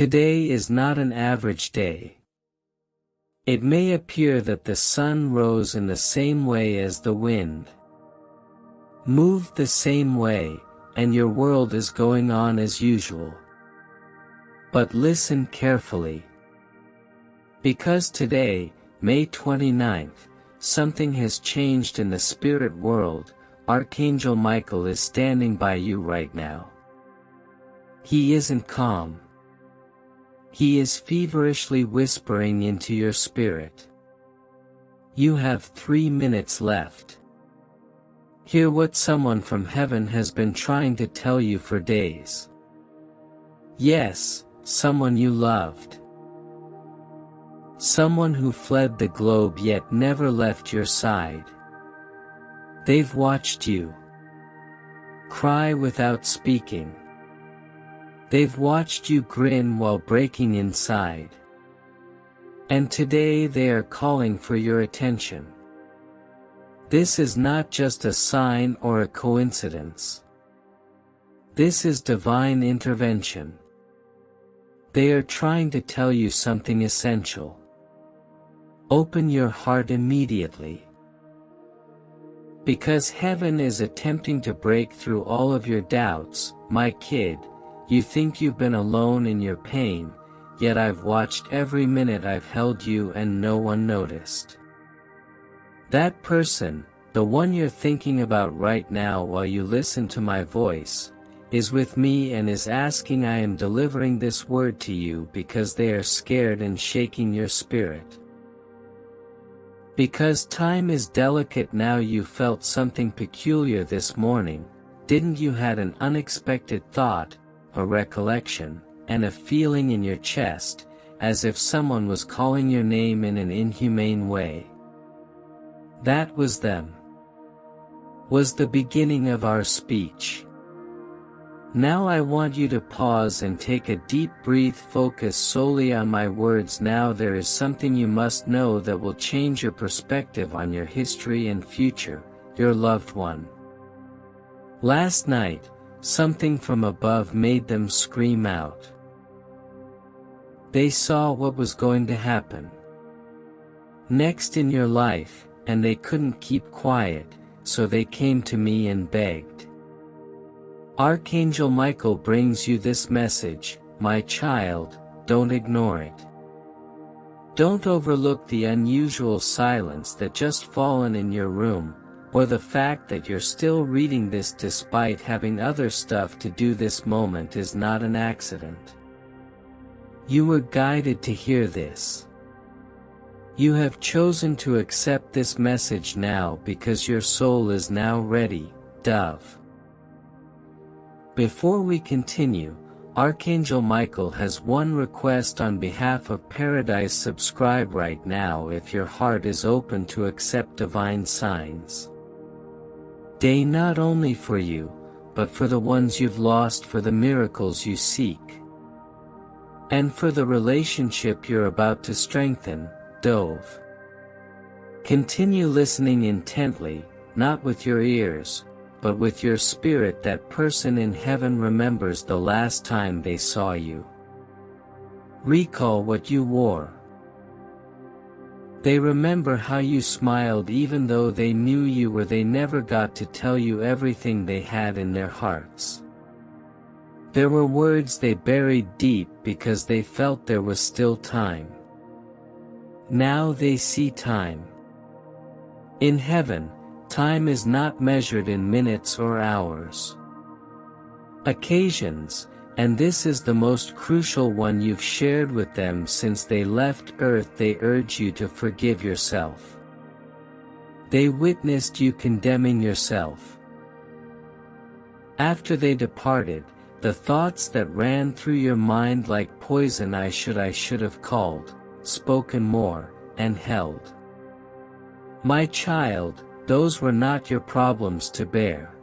Today is not an average day. It may appear that the sun rose in the same way as the wind, moved the same way, and your world is going on as usual. But listen carefully. Because today, May 29th, something has changed in the spirit world. Archangel Michael is standing by you right now. He isn't calm. He is feverishly whispering into your spirit. You have 3 minutes left. Hear what someone from heaven has been trying to tell you for days. Yes, someone you loved. Someone who fled the globe yet never left your side. They've watched you cry without speaking. They've watched you grin while breaking inside. And today they are calling for your attention. This is not just a sign or a coincidence. This is divine intervention. They are trying to tell you something essential. Open your heart immediately. Because heaven is attempting to break through all of your doubts, my kid. You think you've been alone in your pain, yet I've watched every minute I've held you and no one noticed. That person, the one you're thinking about right now while you listen to my voice, is with me and is asking. I am delivering this word to you because they are scared and shaking your spirit. Because time is delicate now. You felt something peculiar this morning, didn't you? Had an unexpected thought, a recollection, and a feeling in your chest, as if someone was calling your name in an inhumane way. That was them. Was the beginning of our speech. Now I want you to pause and take a deep breath. Focus solely on my words now. There is something you must know that will change your perspective on your history and future, your loved one. Last night, something from above made them scream out. They saw what was going to happen next in your life, and they couldn't keep quiet, so they came to me and begged. Archangel Michael brings you this message, my child. Don't ignore it. Don't overlook the unusual silence that just fallen in your room, or the fact that you're still reading this despite having other stuff to do. This moment is not an accident. You were guided to hear this. You have chosen to accept this message now because your soul is now ready, dove. Before we continue, Archangel Michael has one request on behalf of Paradise. Subscribe right now if your heart is open to accept divine signs. Day not only for you, but for the ones you've lost, for the miracles you seek, and for the relationship you're about to strengthen, dove. Continue listening intently, not with your ears, but with your spirit. That person in heaven remembers the last time they saw you. Recall what you wore. They remember how you smiled even though they knew you were. They never got to tell you everything they had in their hearts. There were words they buried deep because they felt there was still time. Now they see time. In heaven, time is not measured in minutes or hours. Occasions, and this is the most crucial one you've shared with them since they left Earth. They urge you to forgive yourself. They witnessed you condemning yourself. After they departed, the thoughts that ran through your mind like poison. I should have called, spoken more, and held. My child, those were not your problems to bear.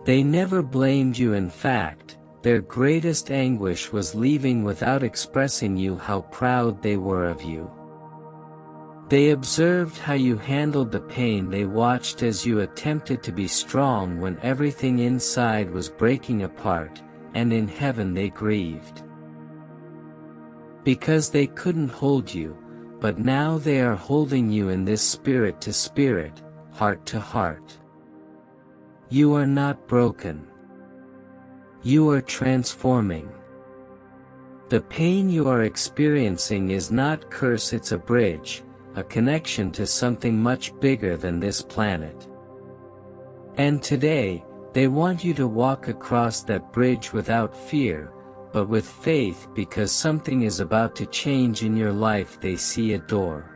They never blamed you. In fact, their greatest anguish was leaving without expressing you how proud they were of you. They observed how you handled the pain. They watched as you attempted to be strong when everything inside was breaking apart, and in heaven they grieved. Because they couldn't hold you, but now they are holding you in this spirit to spirit, heart to heart. You are not broken. You are transforming. The pain you are experiencing is not curse, it's a bridge, a connection to something much bigger than this planet. And today, they want you to walk across that bridge without fear, but with faith, because something is about to change in your life. They see a door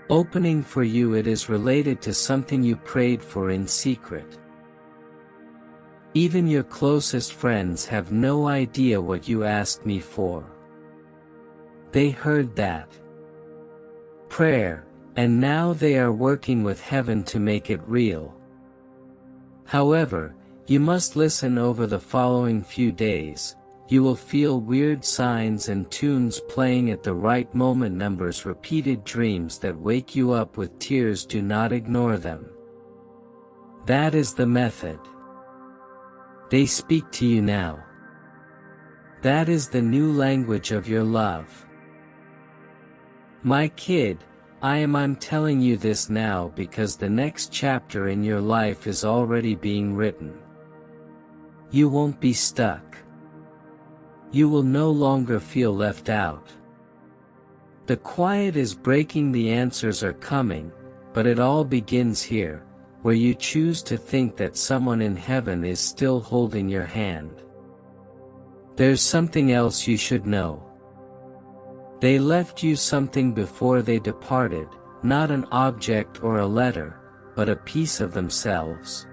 opening for you. It is related to something you prayed for in secret. Even your closest friends have no idea what you asked me for. They heard that prayer, and now they are working with heaven to make it real. However, you must listen. Over the following few days, you will feel weird signs and tunes playing at the right moment, numbers, repeated dreams that wake you up with tears. Do not ignore them. That is the method. They speak to you now. That is the new language of your love. My kid, I'm telling you this now because the next chapter in your life is already being written. You won't be stuck. You will no longer feel left out. The quiet is breaking, the answers are coming, but it all begins here, where you choose to think that someone in heaven is still holding your hand. There's something else you should know. They left you something before they departed, not an object or a letter, but a piece of themselves.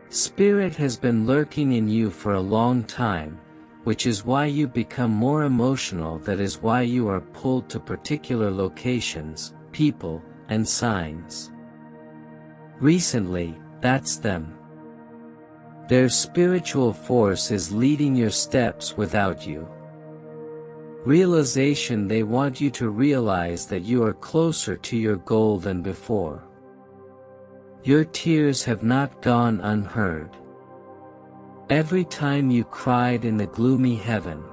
Spirit has been lurking in you for a long time, which is why you become more emotional. That is why you are pulled to particular locations, people, and signs. Recently, that's them. Their spiritual force is leading your steps without you. Realization, they want you to realize that you are closer to your goal than before. Your tears have not gone unheard. Every time you cried in the gloomy heaven,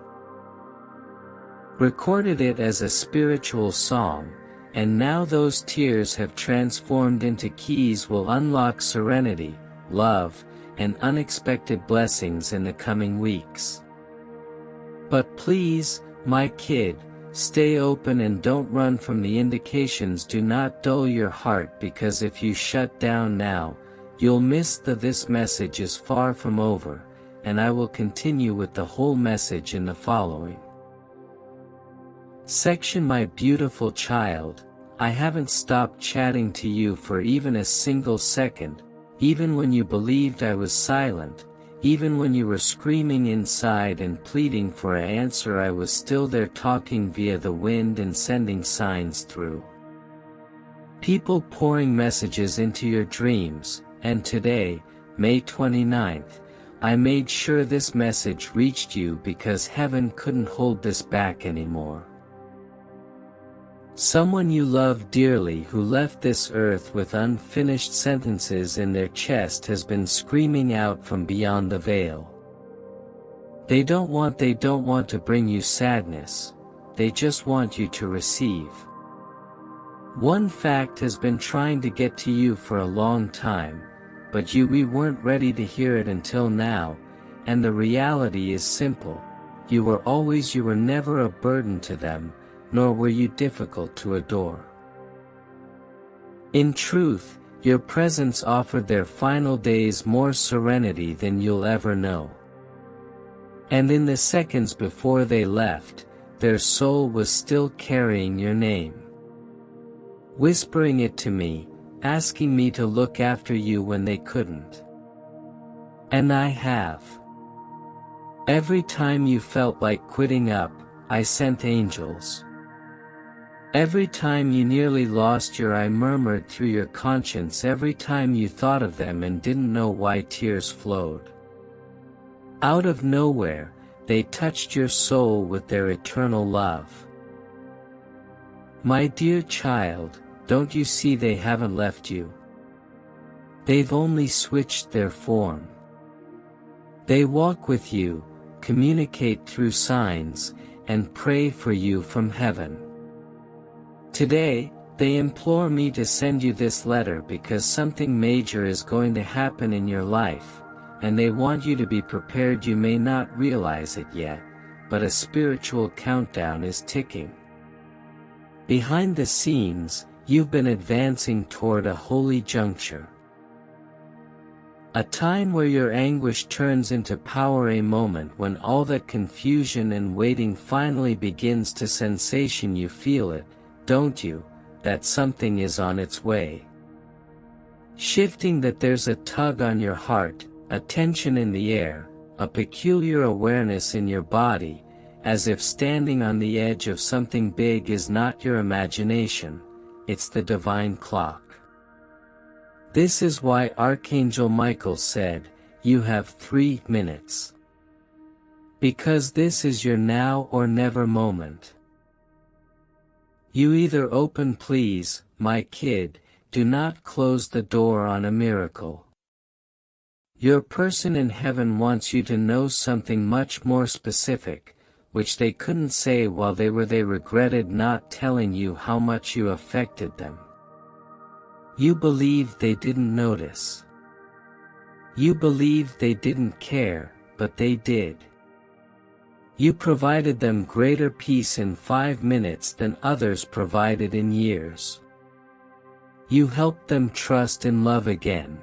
recorded it as a spiritual song, and now those tears have transformed into keys, will unlock serenity, love, and unexpected blessings in the coming weeks. But please, my kid, stay open and don't run from the indications. Do not dull your heart, because if you shut down now, you'll miss this message is far from over, and I will continue with the whole message in the following section. My beautiful child, I haven't stopped chatting to you for even a single second, even when you believed I was silent, even when you were screaming inside and pleading for an answer. I was still there, talking via the wind and sending signs through people, pouring messages into your dreams. And today, May 29th, I made sure this message reached you because heaven couldn't hold this back anymore. Someone you love dearly who left this earth with unfinished sentences in their chest has been screaming out from beyond the veil. They don't want to bring you sadness, they just want you to receive. One fact has been trying to get to you for a long time, but we weren't ready to hear it until now, and the reality is simple. You were never a burden to them, nor were you difficult to adore. In truth, your presence offered their final days more serenity than you'll ever know. And in the seconds before they left, their soul was still carrying your name, whispering it to me, asking me to look after you when they couldn't. And I have. Every time you felt like quitting up, I sent angels. Every time you nearly lost your eye, murmured through your conscience. Every time you thought of them and didn't know why, tears flowed. Out of nowhere, they touched your soul with their eternal love. My dear child, don't you see they haven't left you? They've only switched their form. They walk with you, communicate through signs, and pray for you from heaven. Today, they implore me to send you this letter because something major is going to happen in your life, and they want you to be prepared. You may not realize it yet, but a spiritual countdown is ticking. Behind the scenes, you've been advancing toward a holy juncture. A time where your anguish turns into power, a moment when all that confusion and waiting finally begins to sensation. You feel it, don't you, that something is on its way. Shifting, that there's a tug on your heart, a tension in the air, a peculiar awareness in your body, as if standing on the edge of something big. Is not your imagination, it's the divine clock. This is why Archangel Michael said, you have 3 minutes. Because this is your now or never moment. You either open, please, my kid, do not close the door on a miracle. Your person in heaven wants you to know something much more specific, which they couldn't say while they were. They regretted not telling you how much you affected them. You believed they didn't notice. You believed they didn't care, but they did. You provided them greater peace in 5 minutes than others provided in years. You helped them trust in love again.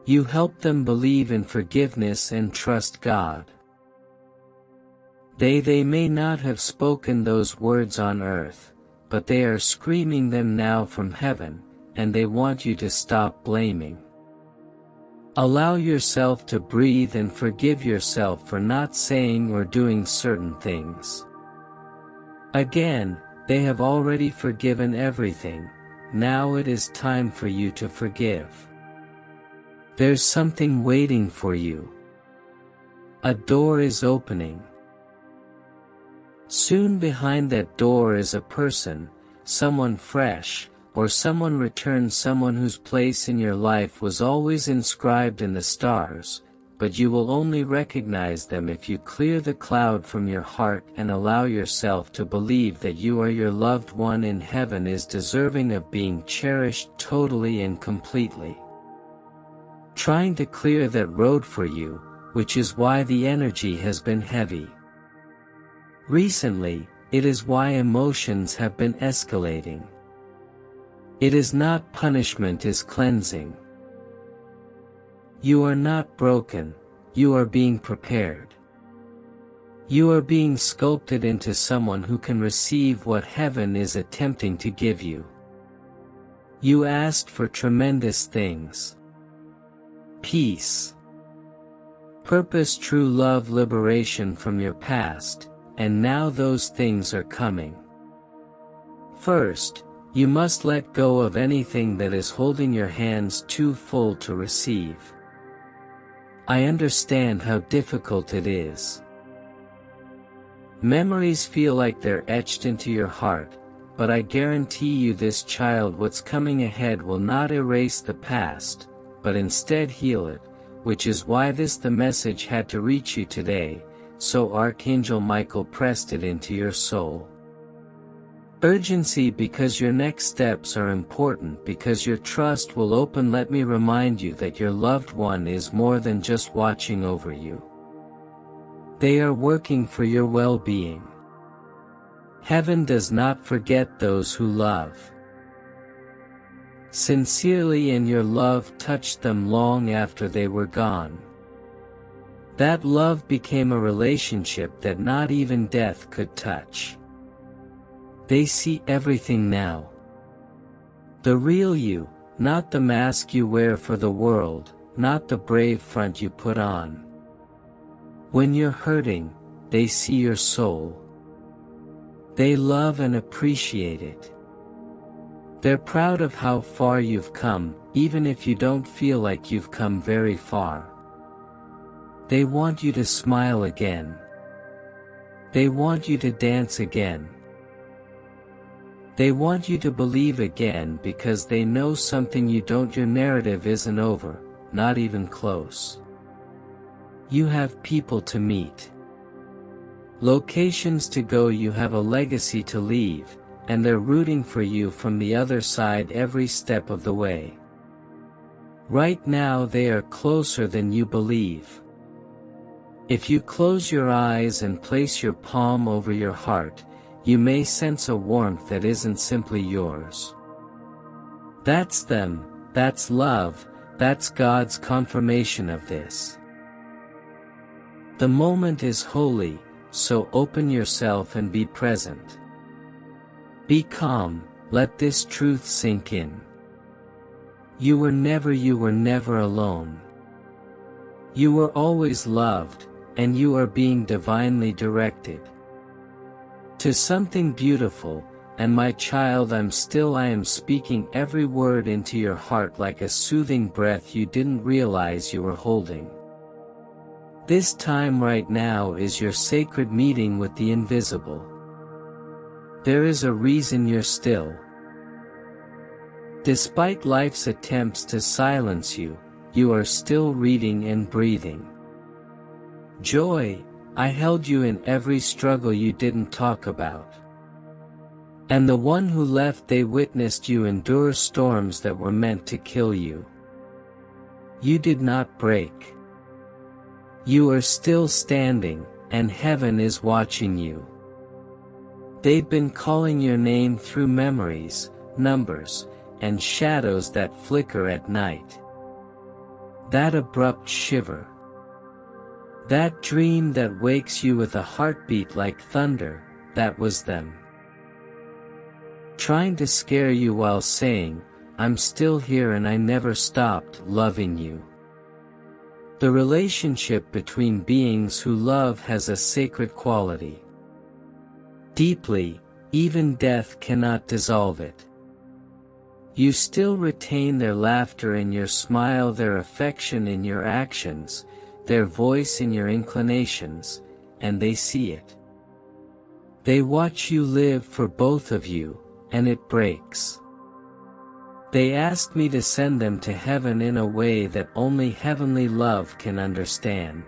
You helped them believe in forgiveness and trust God. They may not have spoken those words on earth, but they are screaming them now from heaven, and they want you to stop blaming. Allow yourself to breathe and forgive yourself for not saying or doing certain things. Again, they have already forgiven everything. Now it is time for you to forgive. There's something waiting for you. A door is opening. Soon behind that door is a person, someone fresh, or someone returned, someone whose place in your life was always inscribed in the stars, but you will only recognize them if you clear the cloud from your heart and allow yourself to believe that you are your loved one in heaven is deserving of being cherished totally and completely. Trying to clear that road for you, which is why the energy has been heavy. Recently, it is why emotions have been escalating. It is not punishment, is cleansing. You are not broken, you are being prepared. You are being sculpted into someone who can receive what heaven is attempting to give you. You asked for tremendous things. Peace, purpose, true love, liberation from your past, and now those things are coming. First, you must let go of anything that is holding your hands too full to receive. I understand how difficult it is. Memories feel like they're etched into your heart, but I guarantee you this child, what's coming ahead will not erase the past, but instead heal it, which is why the message had to reach you today, so Archangel Michael pressed it into your soul. Urgency, because your next steps are important, because your trust will open. Let me remind you that your loved one is more than just watching over you. They are working for your well-being. Heaven does not forget those who love sincerely, and your love touched them long after they were gone. That love became a relationship that not even death could touch. They see everything now. The real you, not the mask you wear for the world, not the brave front you put on. When you're hurting, they see your soul. They love and appreciate it. They're proud of how far you've come, even if you don't feel like you've come very far. They want you to smile again. They want you to dance again. They want you to believe again, because they know something you don't. Your narrative isn't over, not even close. You have people to meet. Locations to go, you have a legacy to leave, and they're rooting for you from the other side every step of the way. Right now they are closer than you believe. If you close your eyes and place your palm over your heart, you may sense a warmth that isn't simply yours. That's them, that's love, that's God's confirmation of this. The moment is holy, so open yourself and be present. Be calm, let this truth sink in. You were never alone. You were always loved, and you are being divinely directed to something beautiful. And my child, I am speaking every word into your heart like a soothing breath you didn't realize you were holding. This time right now is your sacred meeting with the invisible. There is a reason you're still. Despite life's attempts to silence you, you are still reading and breathing. Joy, I held you in every struggle you didn't talk about. And the one who left, they witnessed you endure storms that were meant to kill you. You did not break. You are still standing, and heaven is watching you. They've been calling your name through memories, numbers, and shadows that flicker at night. That abrupt shiver. That dream that wakes you with a heartbeat like thunder, that was them. Trying to scare you while saying, I'm still here and I never stopped loving you. The relationship between beings who love has a sacred quality. Deeply, even death cannot dissolve it. You still retain their laughter in your smile, their affection in your actions, their voice in your inclinations, and they see it. They watch you live for both of you, and it breaks. They asked me to send them to heaven in a way that only heavenly love can understand.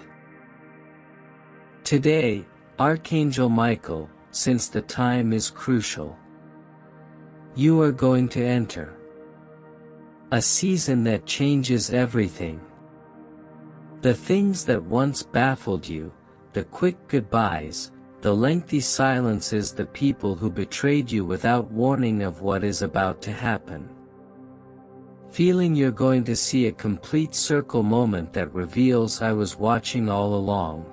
Today, Archangel Michael, since the time is crucial, you are going to enter a season that changes everything. The things that once baffled you, the quick goodbyes, the lengthy silences, the people who betrayed you without warning of what is about to happen. Feeling you're going to see a complete circle moment that reveals I was watching all along.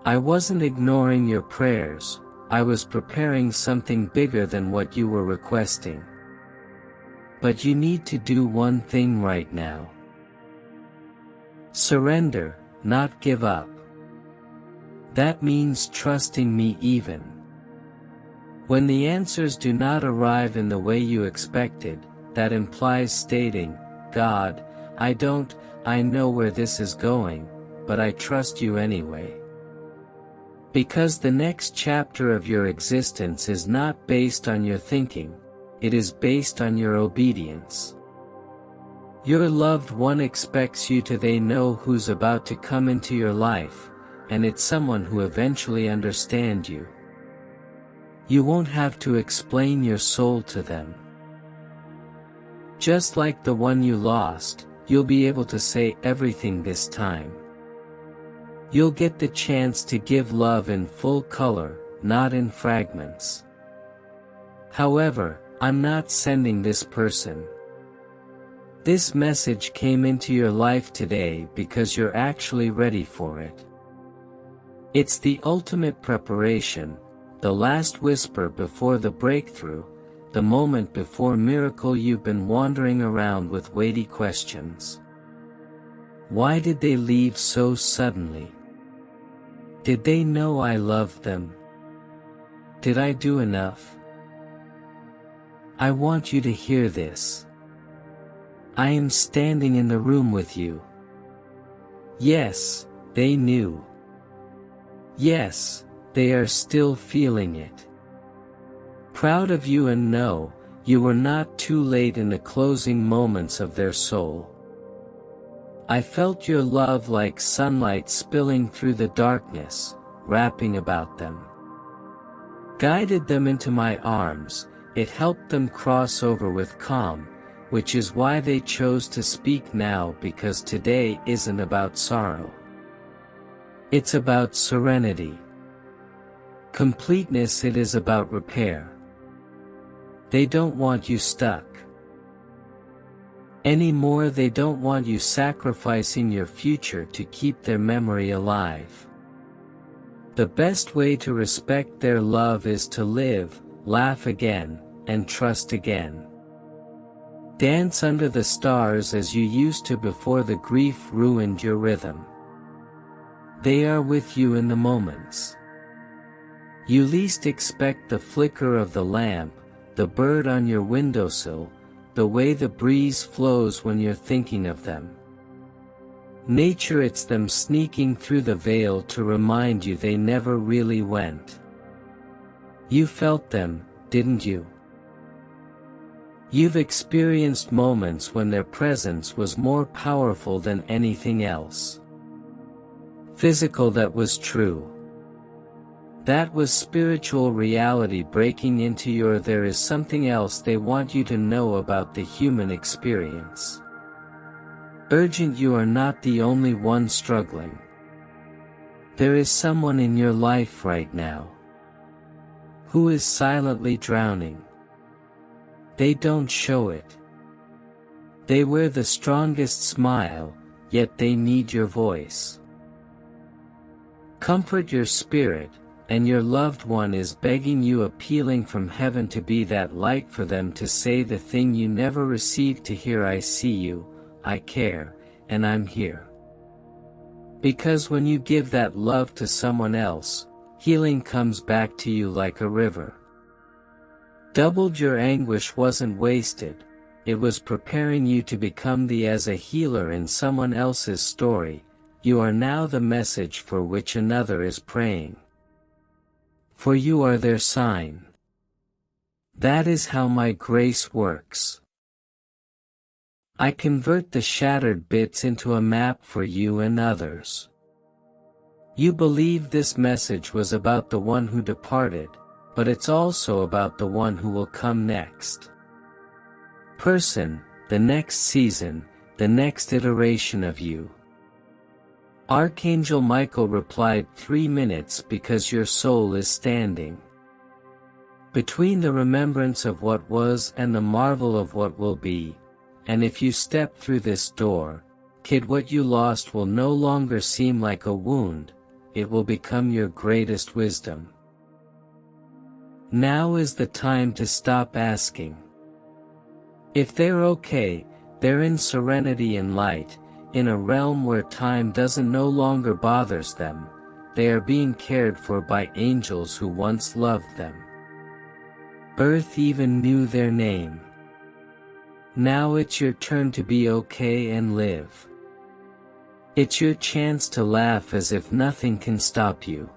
I wasn't ignoring your prayers, I was preparing something bigger than what you were requesting. But you need to do one thing right now. Surrender, not give up. That means trusting me even when the answers do not arrive in the way you expected. That implies stating, God, I know where this is going, but I trust you anyway. Because the next chapter of your existence is not based on your thinking, it is based on your obedience. Your loved one expects you to. They know who's about to come into your life, and it's someone who eventually understands you. You won't have to explain your soul to them. Just like the one you lost, you'll be able to say everything this time. You'll get the chance to give love in full color, not in fragments. However, I'm not sending this person. This message came into your life today because you're actually ready for it. It's the ultimate preparation, the last whisper before the breakthrough, the moment before miracle. You've been wandering around with weighty questions. Why did they leave so suddenly? Did they know I loved them? Did I do enough? I want you to hear this. I am standing in the room with you. Yes, they knew. Yes, they are still feeling it. Proud of you, and know, you were not too late in the closing moments of their soul. I felt your love like sunlight spilling through the darkness, wrapping about them. Guided them into my arms, it helped them cross over with calm, which is why they chose to speak now, because today isn't about sorrow. It's about serenity. Completeness. It is about repair. They don't want you stuck anymore. They don't want you sacrificing your future to keep their memory alive. The best way to respect their love is to live, laugh again, and trust again. Dance under the stars as you used to before the grief ruined your rhythm. They are with you in the moments you least expect, the flicker of the lamp, the bird on your windowsill, the way the breeze flows when you're thinking of them. Nature, it's them sneaking through the veil to remind you they never really went. You felt them, didn't you? You've experienced moments when their presence was more powerful than anything else. Physical. That was true. That was spiritual reality breaking into your. There is something else they want you to know about the human experience. Urgent. You are not the only one struggling. There is someone in your life right now who is silently drowning. They don't show it. They wear the strongest smile, yet they need your voice. Comfort your spirit, and your loved one is begging you, appealing from heaven to be that light for them, to say the thing you never received to hear. I see you, I care, and I'm here. Because when you give that love to someone else, healing comes back to you like a river. Doubled. Your anguish wasn't wasted, it was preparing you to become as a healer in someone else's story. You are now the message for which another is praying. For you are their sign. That is how my grace works. I convert the shattered bits into a map for you and others. You believe this message was about the one who departed, but it's also about the one who will come next. Person, the next season, the next iteration of you. Archangel Michael replied, 3 minutes, because your soul is standing between the remembrance of what was and the marvel of what will be. And if you step through this door, kid, what you lost will no longer seem like a wound, it will become your greatest wisdom. Now is the time to stop asking if they're okay. They're in serenity and light, in a realm where time doesn't no longer bothers them. They are being cared for by angels who once loved them. Earth even knew their name. Now it's your turn to be okay and live. It's your chance to laugh as if nothing can stop you.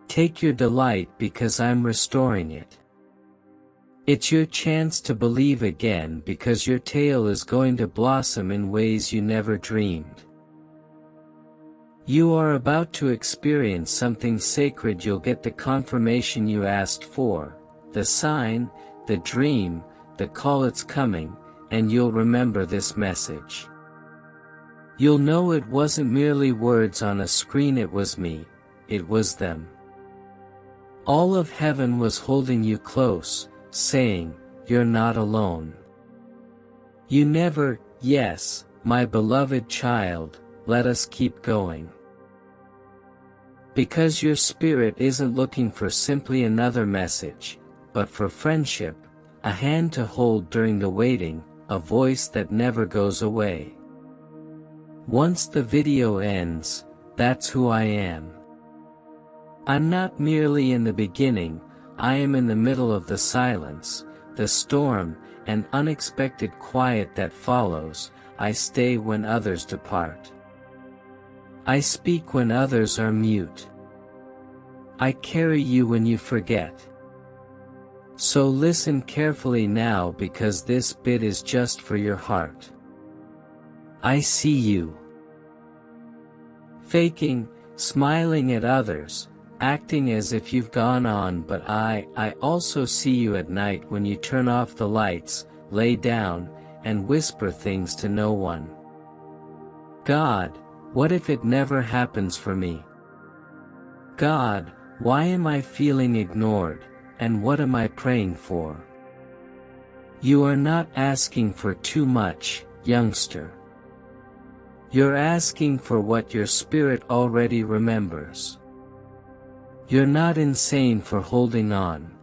Take your delight because I'm restoring it. It's your chance to believe again because your tale is going to blossom in ways you never dreamed. You are about to experience something sacred. You'll get the confirmation you asked for, the sign, the dream, the call. It's coming, and you'll remember this message. You'll know it wasn't merely words on a screen. It was me, it was them. All of heaven was holding you close, saying, you're not alone. You never. Yes, my beloved child, let us keep going. Because your spirit isn't looking for simply another message, but for friendship, a hand to hold during the waiting, a voice that never goes away. Once the video ends, that's who I am. I'm not merely in the beginning, I am in the middle of the silence, the storm, and unexpected quiet that follows. I stay when others depart. I speak when others are mute. I carry you when you forget. So listen carefully now, because this bit is just for your heart. I see you. Faking, smiling at others, acting as if you've gone on, but I also see you at night when you turn off the lights, lay down, and whisper things to no one. God, what if it never happens for me? God, why am I feeling ignored, and what am I praying for? You are not asking for too much, youngster. You're asking for what your spirit already remembers. You're not insane for holding on.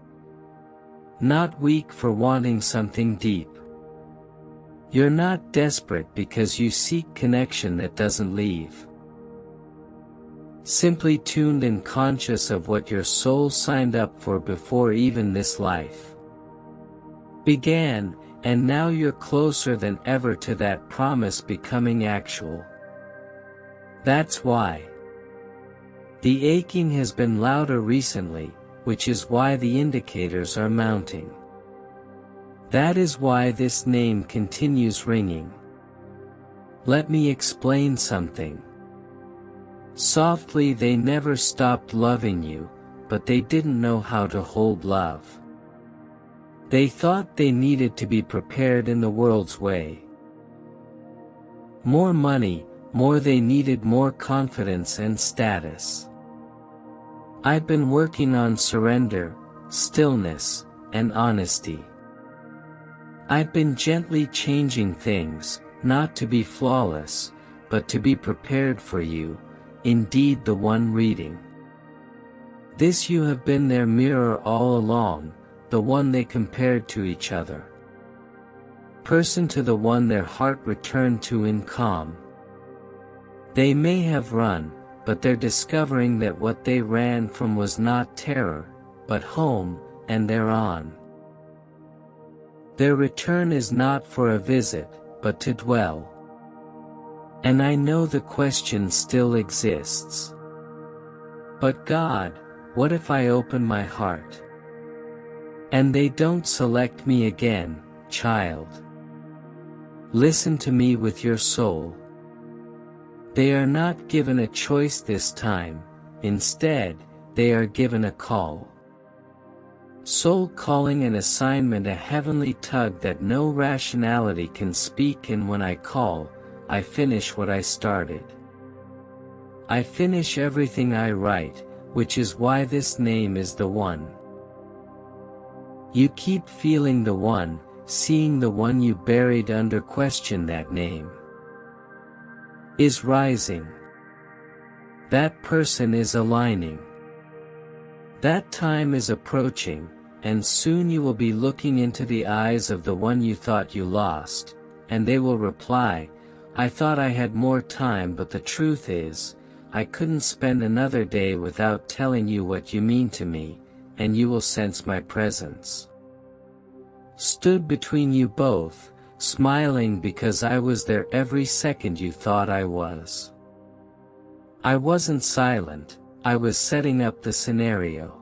Not weak for wanting something deep. You're not desperate because you seek connection that doesn't leave. Simply tuned and conscious of what your soul signed up for before even this life began, and now you're closer than ever to that promise becoming actual. That's why the aching has been louder recently, which is why the indicators are mounting. That is why this name continues ringing. Let me explain something. Softly, they never stopped loving you, but they didn't know how to hold love. They thought they needed to be prepared in the world's way. More money, they needed more confidence and status. I've been working on surrender, stillness, and honesty. I've been gently changing things, not to be flawless, but to be prepared for you, indeed the one reading. This you have been their mirror all along, the one they compared to each other. Person to the one their heart returned to in calm. They may have run, but they're discovering that what they ran from was not terror, but home, and they're on. Their return is not for a visit, but to dwell. And I know the question still exists. But God, what if I open my heart? And they don't select me again, child. Listen to me with your soul. They are not given a choice this time, instead, they are given a call. Soul calling, an assignment, a heavenly tug that no rationality can speak, and when I call, I finish what I started. I finish everything I write, which is why this name is the one. You keep feeling the one, seeing the one you buried under question. That name is rising. That person is aligning. That time is approaching, and soon you will be looking into the eyes of the one you thought you lost, and they will reply, I thought I had more time, but the truth is, I couldn't spend another day without telling you what you mean to me, and you will sense my presence. Stood between you both, smiling because I was there every second you thought I was. I wasn't silent, I was setting up the scenario.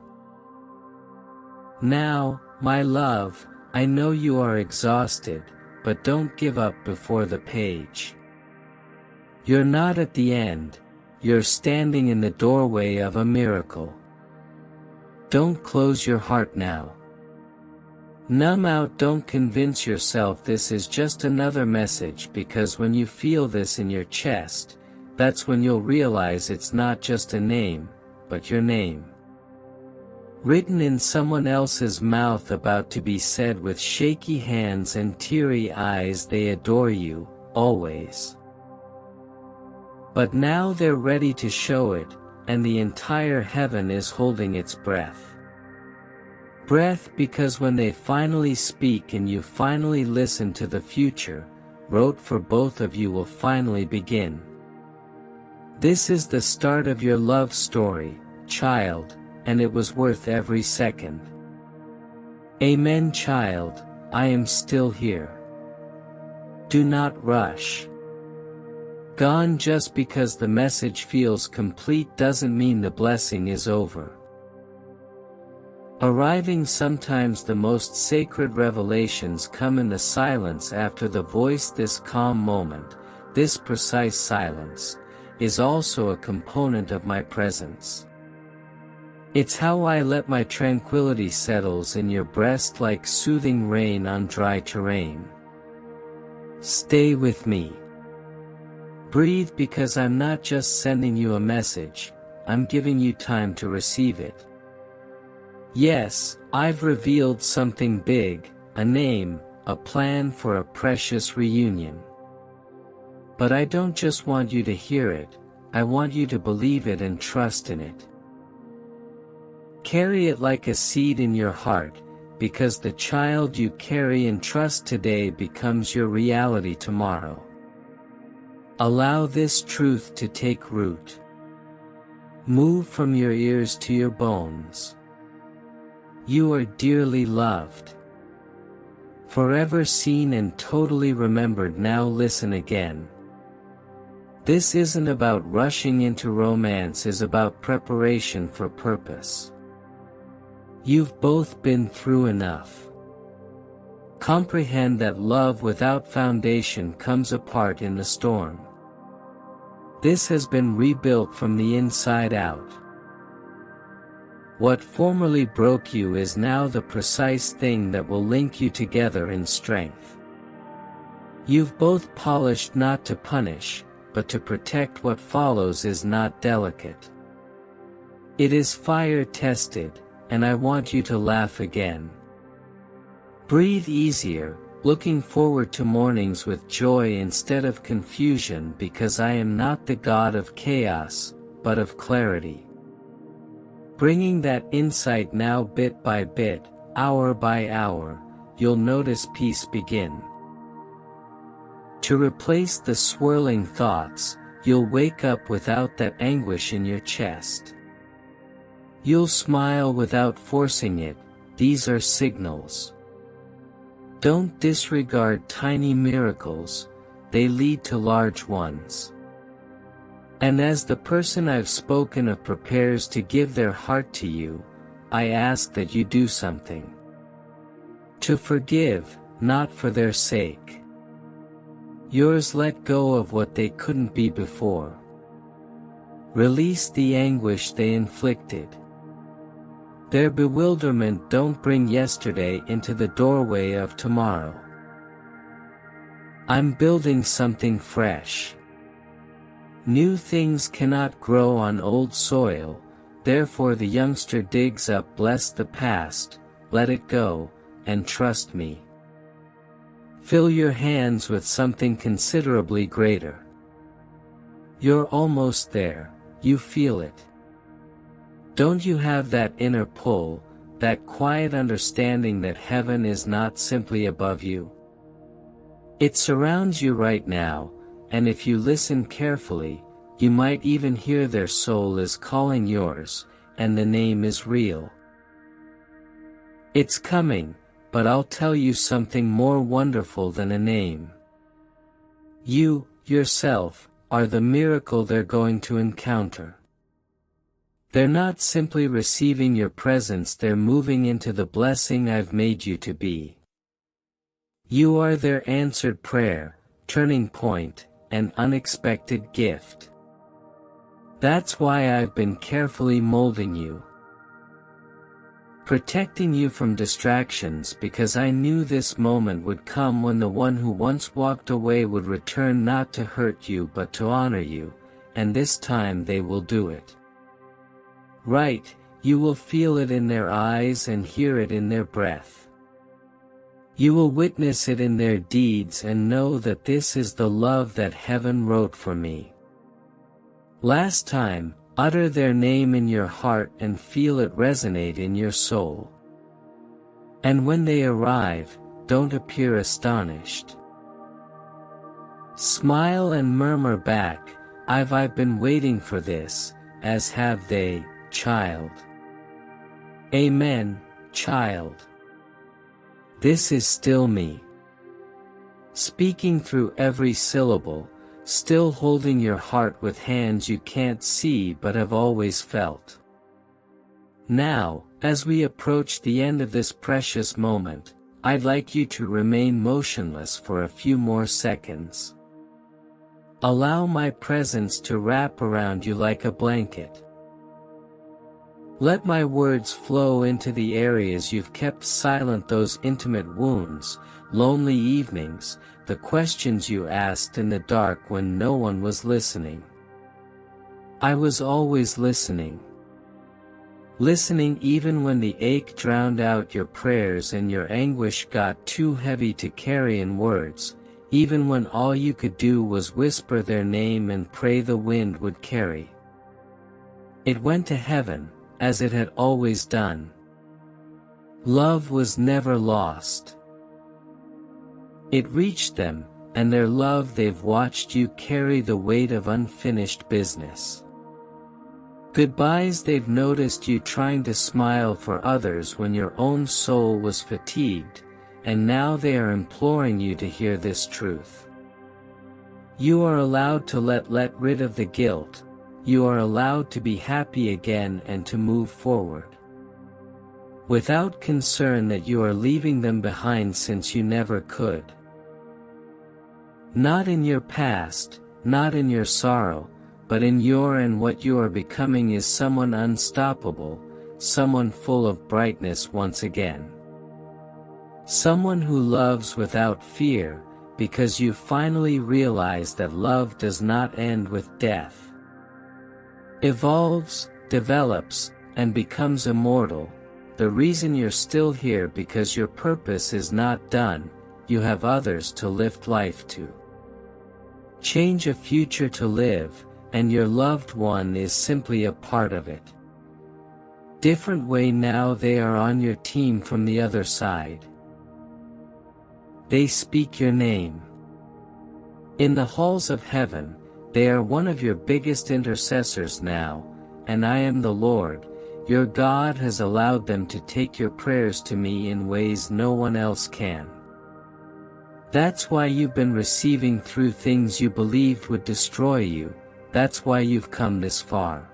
Now, my love, I know you are exhausted, but don't give up before the page. You're not at the end, you're standing in the doorway of a miracle. Don't close your heart now. Numb out, don't convince yourself this is just another message, because when you feel this in your chest, that's when you'll realize it's not just a name, but your name. Written in someone else's mouth, about to be said with shaky hands and teary eyes. They adore you, always. But now they're ready to show it, and the entire heaven is holding its breath. Breath, because when they finally speak and you finally listen to the future, wrote for both of you, will finally begin. This is the start of your love story, child, and it was worth every second. Amen, child, I am still here. Do not rush. Gone just because the message feels complete doesn't mean the blessing is over. Arriving, sometimes the most sacred revelations come in the silence after the voice. This calm moment, this precise silence, is also a component of my presence. It's how I let my tranquility settles in your breast like soothing rain on dry terrain. Stay with me. Breathe, because I'm not just sending you a message, I'm giving you time to receive it. Yes, I've revealed something big, a name, a plan for a precious reunion. But I don't just want you to hear it, I want you to believe it and trust in it. Carry it like a seed in your heart, because the child you carry and trust today becomes your reality tomorrow. Allow this truth to take root. Move from your ears to your bones. You are dearly loved. Forever seen and totally remembered. Now listen again. This isn't about rushing into romance, it's about preparation for purpose. You've both been through enough. Comprehend that love without foundation comes apart in the storm. This has been rebuilt from the inside out. What formerly broke you is now the precise thing that will link you together in strength. You've both polished not to punish, but to protect. What follows is not delicate. It is fire-tested, and I want you to laugh again. Breathe easier, looking forward to mornings with joy instead of confusion, because I am not the God of chaos, but of clarity. Bringing that insight now, bit by bit, hour by hour, you'll notice peace begin to replace the swirling thoughts. You'll wake up without that anguish in your chest. You'll smile without forcing it. These are signals. Don't disregard tiny miracles, they lead to large ones. And as the person I've spoken of prepares to give their heart to you, I ask that you do something. To forgive, not for their sake. Yours, let go of what they couldn't be before. Release the anguish they inflicted. Their bewilderment. Don't bring yesterday into the doorway of tomorrow. I'm building something fresh. New things cannot grow on old soil, therefore the youngster digs up. Bless the past, let it go, and trust me. Fill your hands with something considerably greater. You're almost there, you feel it. Don't you have that inner pull, that quiet understanding that heaven is not simply above you? It surrounds you right now, and if you listen carefully, you might even hear their soul is calling yours, and the name is real. It's coming, but I'll tell you something more wonderful than a name. You, yourself, are the miracle they're going to encounter. They're not simply receiving your presence, they're moving into the blessing I've made you to be. You are their answered prayer, turning point, and unexpected gift. That's why I've been carefully molding you. Protecting you from distractions, because I knew this moment would come when the one who once walked away would return, not to hurt you but to honor you, and this time they will do it. Right, you will feel it in their eyes and hear it in their breath. You will witness it in their deeds and know that this is the love that heaven wrote for me. Last time, utter their name in your heart and feel it resonate in your soul. And when they arrive, don't appear astonished. Smile and murmur back, I've been waiting for this, as have they, child. Amen, child. This is still me. Speaking through every syllable, still holding your heart with hands you can't see but have always felt. Now, as we approach the end of this precious moment, I'd like you to remain motionless for a few more seconds. Allow my presence to wrap around you like a blanket. Let my words flow into the areas you've kept silent, those intimate wounds, lonely evenings, the questions you asked in the dark when no one was listening. I was always listening. Listening even when the ache drowned out your prayers and your anguish got too heavy to carry in words, even when all you could do was whisper their name and pray the wind would carry. It went to heaven, as it had always done. Love was never lost. It reached them, and their love they've watched you carry the weight of unfinished business. Goodbyes they've noticed you trying to smile for others when your own soul was fatigued, and now they are imploring you to hear this truth. You are allowed to let rid of the guilt, you are allowed to be happy again and to move forward. Without concern that you are leaving them behind since you never could. Not in your past, not in your sorrow, but in your and what you are becoming is someone unstoppable, someone full of brightness once again. Someone who loves without fear, because you finally realize that love does not end with death. Evolves, develops, and becomes immortal. The reason you're still here because your purpose is not done, you have others to lift life to. Change a future to live, and your loved one is simply a part of it. Different way now they are on your team from the other side. They speak your name. In the halls of heaven, they are one of your biggest intercessors now, and I am the Lord, your God has allowed them to take your prayers to me in ways no one else can. That's why you've been receiving through things you believed would destroy you, that's why you've come this far.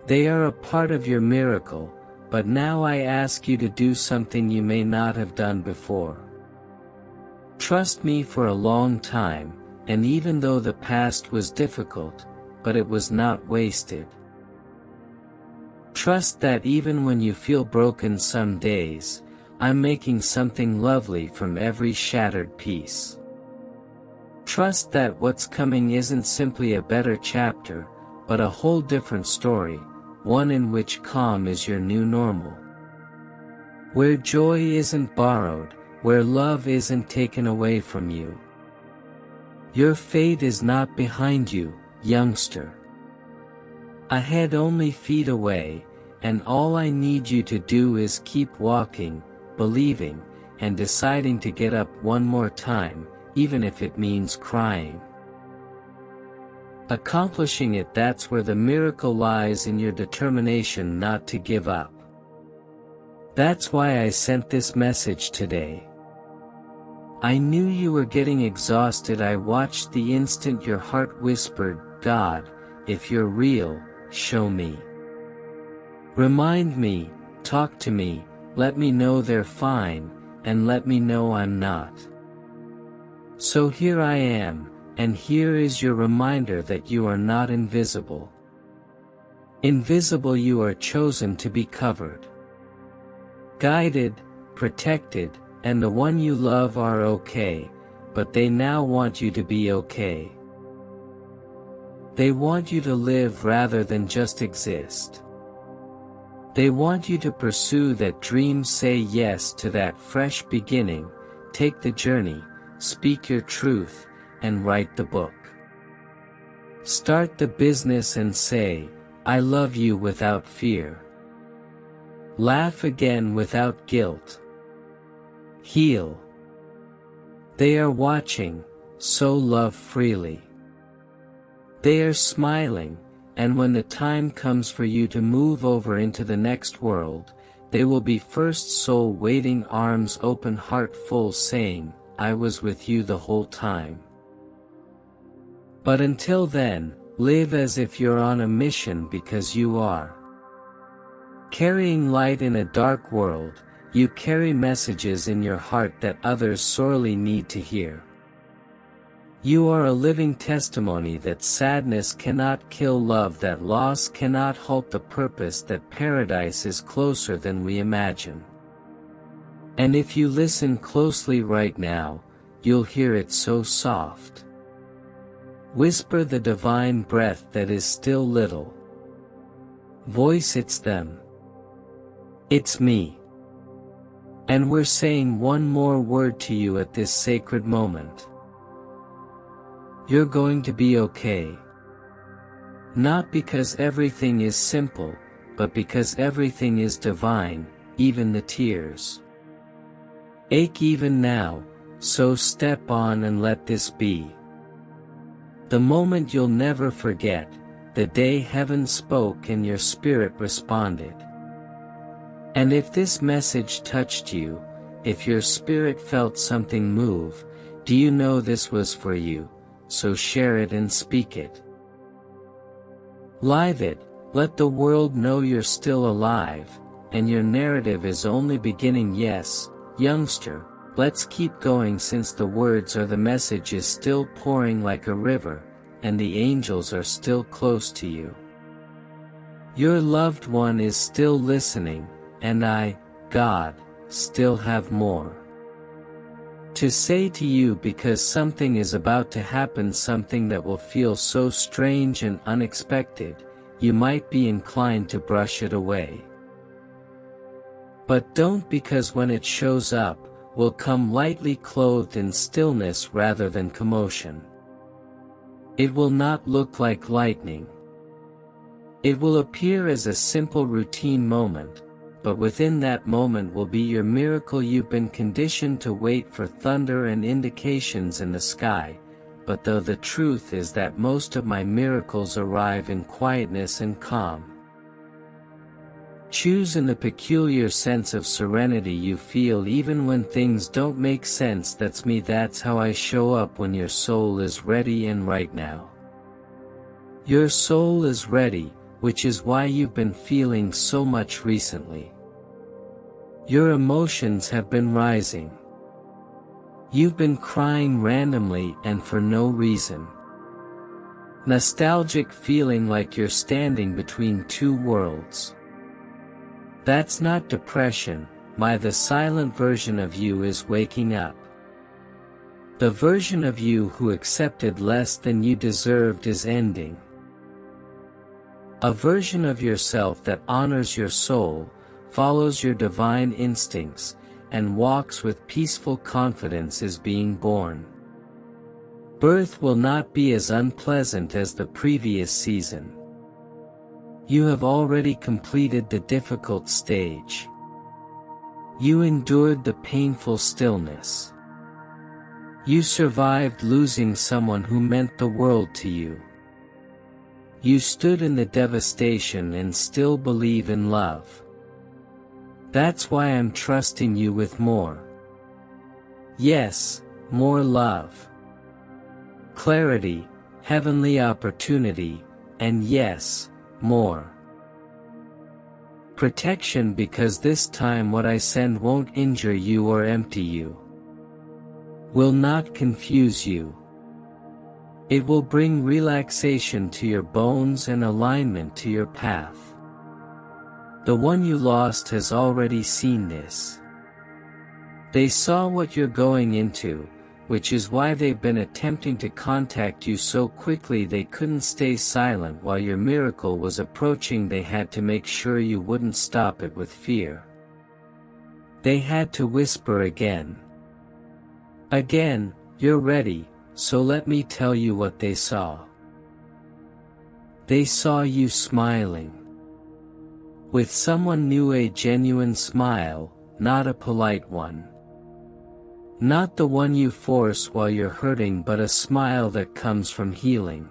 They are a part of your miracle, but now I ask you to do something you may not have done before. Trust me for a long time, and even though the past was difficult, but it was not wasted. Trust that even when you feel broken some days, I'm making something lovely from every shattered piece. Trust that what's coming isn't simply a better chapter, but a whole different story, one in which calm is your new normal. Where joy isn't borrowed, where love isn't taken away from you. Your fate is not behind you, youngster. Ahead only feet away, and all I need you to do is keep walking, believing, and deciding to get up one more time, even if it means crying. Accomplishing it, that's where the miracle lies, in your determination not to give up. That's why I sent this message today. I knew you were getting exhausted. I watched the instant your heart whispered, God, if you're real, show me. Remind me, talk to me, let me know they're fine, and let me know I'm not. So here I am, and here is your reminder that you are not invisible. Invisible, you are chosen to be covered, guided, protected, and the one you love are okay, but they now want you to be okay. They want you to live rather than just exist. They want you to pursue that dream, say yes to that fresh beginning, take the journey, speak your truth, and write the book. Start the business and say, I love you without fear. Laugh again without guilt. Heal. They are watching, so love freely. They are smiling, and when the time comes for you to move over into the next world, they will be first soul waiting, arms open, heart full, saying, I was with you the whole time. But until then, live as if you're on a mission, because you are. Carrying light in a dark world, you carry messages in your heart that others sorely need to hear. You are a living testimony that sadness cannot kill love, that loss cannot halt the purpose, that paradise is closer than we imagine. And if you listen closely right now, you'll hear it so soft. Whisper the divine breath that is still little. Voice it's them. It's me. And we're saying one more word to you at this sacred moment. You're going to be okay. Not because everything is simple, but because everything is divine, even the tears. Ache even now, so step on and let this be. The moment you'll never forget, the day heaven spoke and your spirit responded. And if this message touched you, if your spirit felt something move, do you know this was for you? So share it and speak it. Live it, let the world know you're still alive, and your narrative is only beginning. Yes, youngster, let's keep going, since the words or the message is still pouring like a river, and the angels are still close to you. Your loved one is still listening, and I, God, still have more to say to you, because something is about to happen, something that will feel so strange and unexpected, you might be inclined to brush it away. But don't, because when it shows up, will come lightly clothed in stillness rather than commotion. It will not look like lightning. It will appear as a simple routine moment, but within that moment will be your miracle. You've been conditioned to wait for thunder and indications in the sky, but though the truth is that most of my miracles arrive in quietness and calm. Choose in the peculiar sense of serenity you feel even when things don't make sense. That's me, that's how I show up when your soul is ready, and right now. Your soul is ready, which is why you've been feeling so much recently. Your emotions have been rising. You've been crying randomly and for no reason. Nostalgic, feeling like you're standing between two worlds. That's not depression, the silent version of you is waking up. The version of you who accepted less than you deserved is ending. A version of yourself that honors your soul, follows your divine instincts, and walks with peaceful confidence is being born. Birth will not be as unpleasant as the previous season. You have already completed the difficult stage. You endured the painful stillness. You survived losing someone who meant the world to you. You stood in the devastation and still believe in love. That's why I'm trusting you with more. Yes, more love. Clarity, heavenly opportunity, and yes, more protection, because this time what I send won't injure you or empty you. Will not confuse you. It will bring relaxation to your bones and alignment to your path. The one you lost has already seen this. They saw what you're going into, which is why they've been attempting to contact you so quickly. They couldn't stay silent while your miracle was approaching. They had to make sure you wouldn't stop it with fear. They had to whisper again. Again, you're ready. So let me tell you what they saw. They saw you smiling. With someone new, a genuine smile, not a polite one. Not the one you force while you're hurting, but a smile that comes from healing.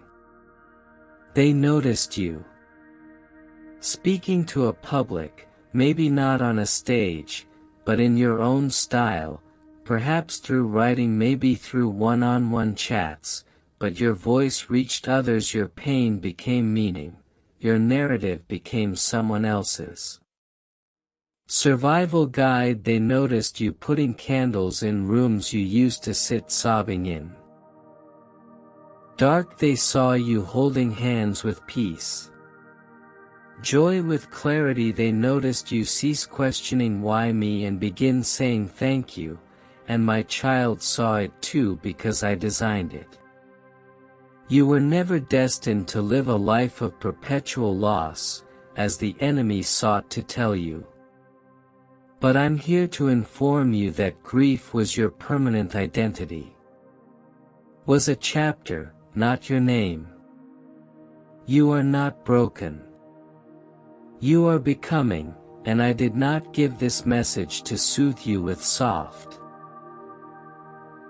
They noticed you speaking to a public, maybe not on a stage, but in your own style, perhaps through writing, maybe through one-on-one chats, but your voice reached others. Your pain became meaning. Your narrative became someone else's survival guide. They noticed you putting candles in rooms you used to sit sobbing in. Dark they saw you holding hands with peace. Joy with clarity they noticed you cease questioning why me and begin saying thank you, and my child saw it too because I designed it. You were never destined to live a life of perpetual loss, as the enemy sought to tell you. But I'm here to inform you that grief was your permanent identity. Was a chapter, not your name. You are not broken. You are becoming, and I did not give this message to soothe you with soft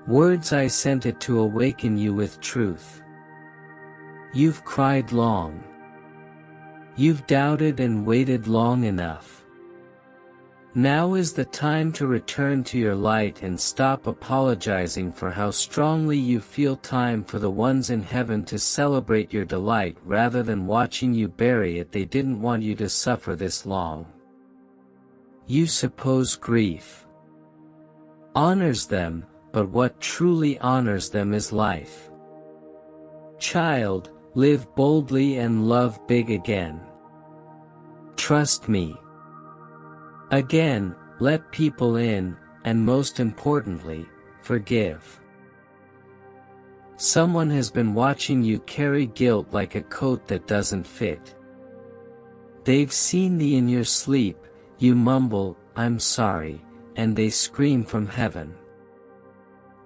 words. I sent it to awaken you with truth. You've cried long. You've doubted and waited long enough. Now is the time to return to your light and stop apologizing for how strongly you feel. Time for the ones in heaven to celebrate your delight rather than watching you bury it. They didn't want you to suffer this long. You suppose grief honors them, but what truly honors them is life. Child, live boldly and love big again. Trust me. Again, let people in, and most importantly, forgive. Someone has been watching you carry guilt like a coat that doesn't fit. They've seen thee in your sleep, you mumble, I'm sorry, and they scream from heaven.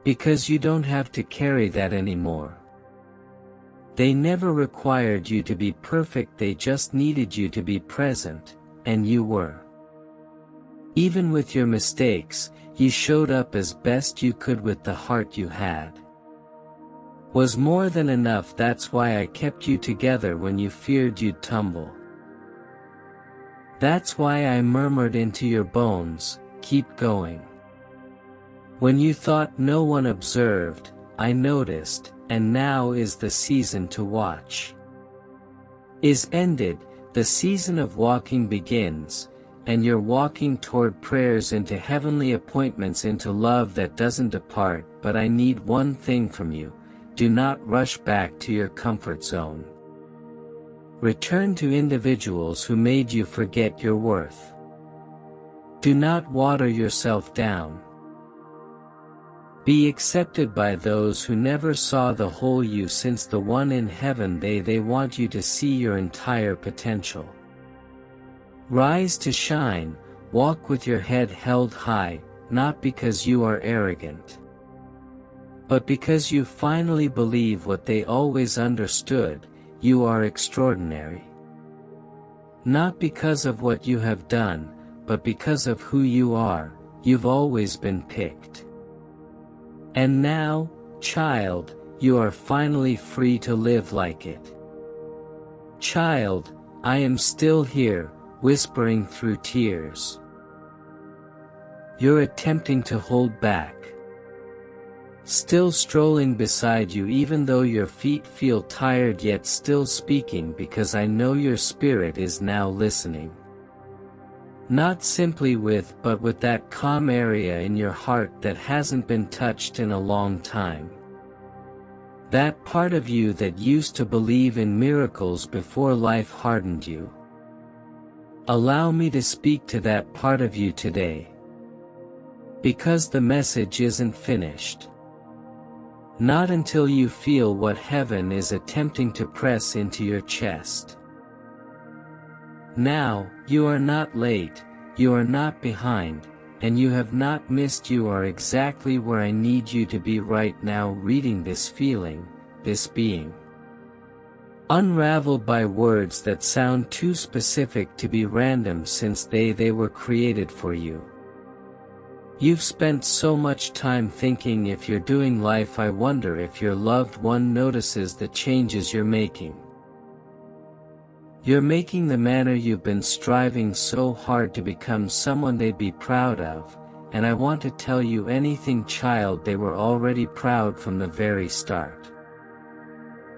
Because you don't have to carry that anymore. They never required you to be perfect, they just needed you to be present, and you were. Even with your mistakes, you showed up as best you could with the heart you had. Was more than enough, that's why I kept you together when you feared you'd tumble. That's why I murmured into your bones, keep going. When you thought no one observed, I noticed, and now is the season to watch. Is ended, the season of walking begins, and you're walking toward prayers into heavenly appointments, into love that doesn't depart. But I need one thing from you: do not rush back to your comfort zone. Return to individuals who made you forget your worth. Do not water yourself down. Be accepted by those who never saw the whole you, since the one in heaven they want you to see your entire potential. Rise to shine, walk with your head held high, not because you are arrogant, but because you finally believe what they always understood: you are extraordinary. Not because of what you have done, but because of who you are. You've always been picked. And now, child, you are finally free to live like it. Child, I am still here, whispering through tears. You're attempting to hold back. Still strolling beside you even though your feet feel tired, yet still speaking, because I know your spirit is now listening. Not simply with, but with that calm area in your heart that hasn't been touched in a long time. That part of you that used to believe in miracles before life hardened you. Allow me to speak to that part of you today. Because the message isn't finished. Not until you feel what heaven is attempting to press into your chest. Now, you are not late, you are not behind, and you have not missed. You are exactly where I need you to be right now, reading this feeling, this being. Unraveled by words that sound too specific to be random, since they were created for you. You've spent so much time thinking if you're doing life. I wonder if your loved one notices the changes you're making. You're making the manner you've been striving so hard to become, someone they'd be proud of, and I want to tell you anything, child, they were already proud from the very start.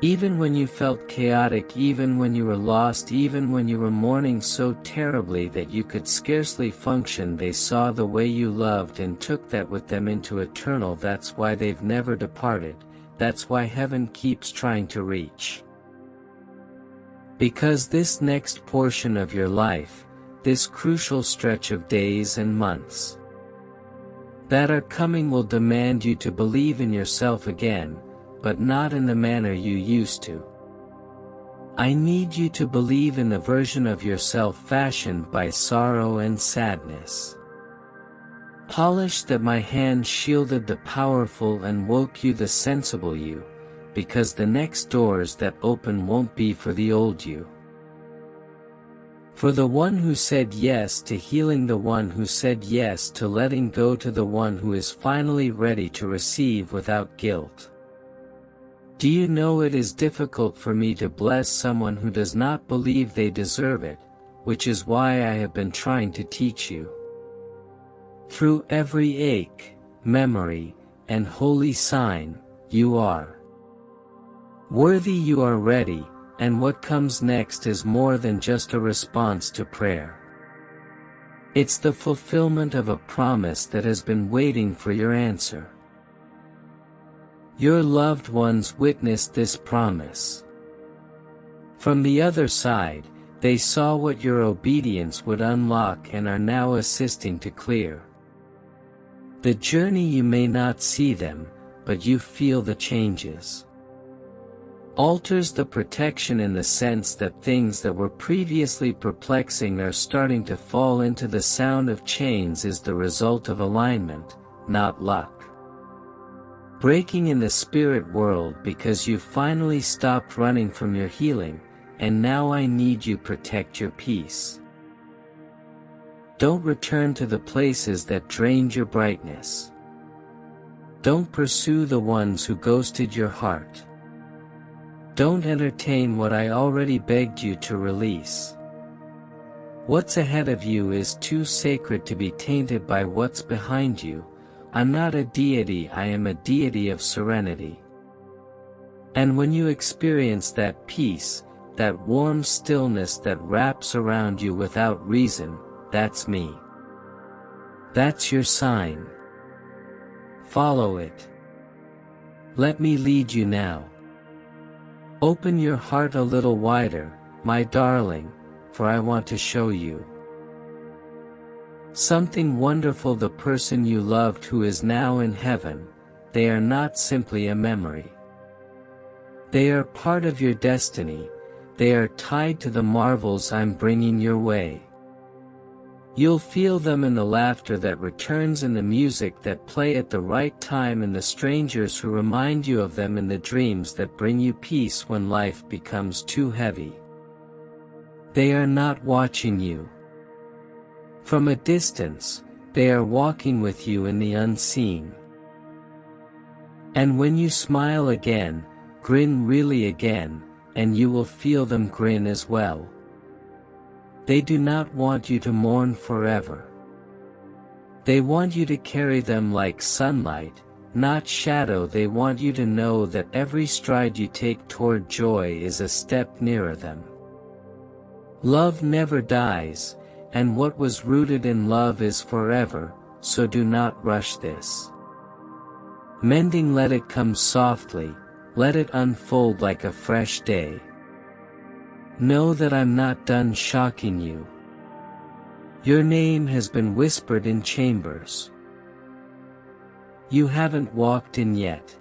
Even when you felt chaotic, even when you were lost, even when you were mourning so terribly that you could scarcely function, they saw the way you loved and took that with them into eternal. That's why they've never departed, that's why heaven keeps trying to reach. Because this next portion of your life, this crucial stretch of days and months that are coming will demand you to believe in yourself again, but not in the manner you used to. I need you to believe in the version of yourself fashioned by sorrow and sadness. Polished that my hand shielded the powerful and woke you the sensible you, because the next doors that open won't be for the old you. For the one who said yes to healing, the one who said yes to letting go, to the one who is finally ready to receive without guilt. Do you know it is difficult for me to bless someone who does not believe they deserve it, which is why I have been trying to teach you. Through every ache, memory, and holy sign, you are worthy, you are ready, and what comes next is more than just a response to prayer. It's the fulfillment of a promise that has been waiting for your answer. Your loved ones witnessed this promise. From the other side, they saw what your obedience would unlock and are now assisting to clear the journey. You may not see them, but you feel the changes. Alters the protection in the sense that things that were previously perplexing are starting to fall into the sound of chains is the result of alignment, not luck. Breaking in the spirit world because you finally stopped running from your healing, and now I need you protect your peace. Don't return to the places that drained your brightness. Don't pursue the ones who ghosted your heart. Don't entertain what I already begged you to release. What's ahead of you is too sacred to be tainted by what's behind you. I'm not a deity, I am a deity of serenity. And when you experience that peace, that warm stillness that wraps around you without reason, that's me. That's your sign. Follow it. Let me lead you now. Open your heart a little wider, my darling, for I want to show you something wonderful. The person you loved who is now in heaven, they are not simply a memory. They are part of your destiny, they are tied to the marvels I'm bringing your way. You'll feel them in the laughter that returns, in the music that play at the right time, in the strangers who remind you of them, in the dreams that bring you peace when life becomes too heavy. They are not watching you from a distance, they are walking with you in the unseen. And when you smile again, grin really again, and you will feel them grin as well. They do not want you to mourn forever. They want you to carry them like sunlight, not shadow. They want you to know that every stride you take toward joy is a step nearer them. Love never dies, and what was rooted in love is forever, so do not rush this mending. Let it come softly, let it unfold like a fresh day. Know that I'm not done shocking you. Your name has been whispered in chambers you haven't walked in yet.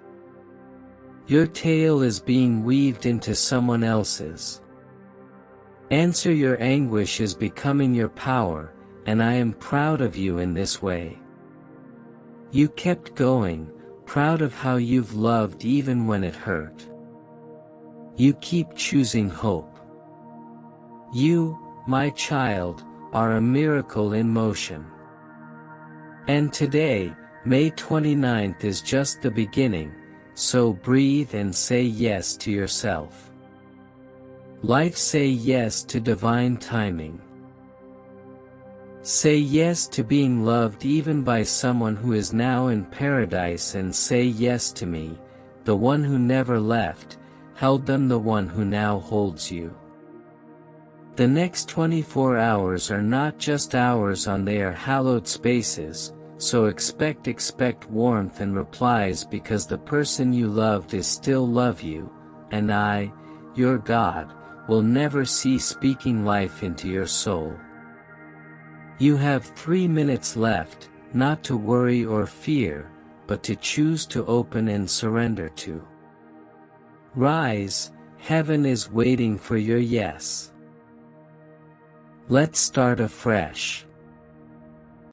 Your tale is being weaved into someone else's. Answer. Your anguish is becoming your power, and I am proud of you in this way. You kept going, proud of how you've loved even when it hurt. You keep choosing hope. You, my child, are a miracle in motion. And today, May 29th, is just the beginning, so breathe and say yes to yourself. Life, say yes to divine timing. Say yes to being loved even by someone who is now in paradise, and say yes to me, the one who never left, held them, the one who now holds you. The next 24 hours are not just hours on, they are hallowed spaces, so expect warmth and replies, because the person you loved is still love you, and I, your God, will never cease speaking life into your soul. You have 3 minutes left, not to worry or fear, but to choose to open and surrender to. Rise, heaven is waiting for your yes. Let's start afresh.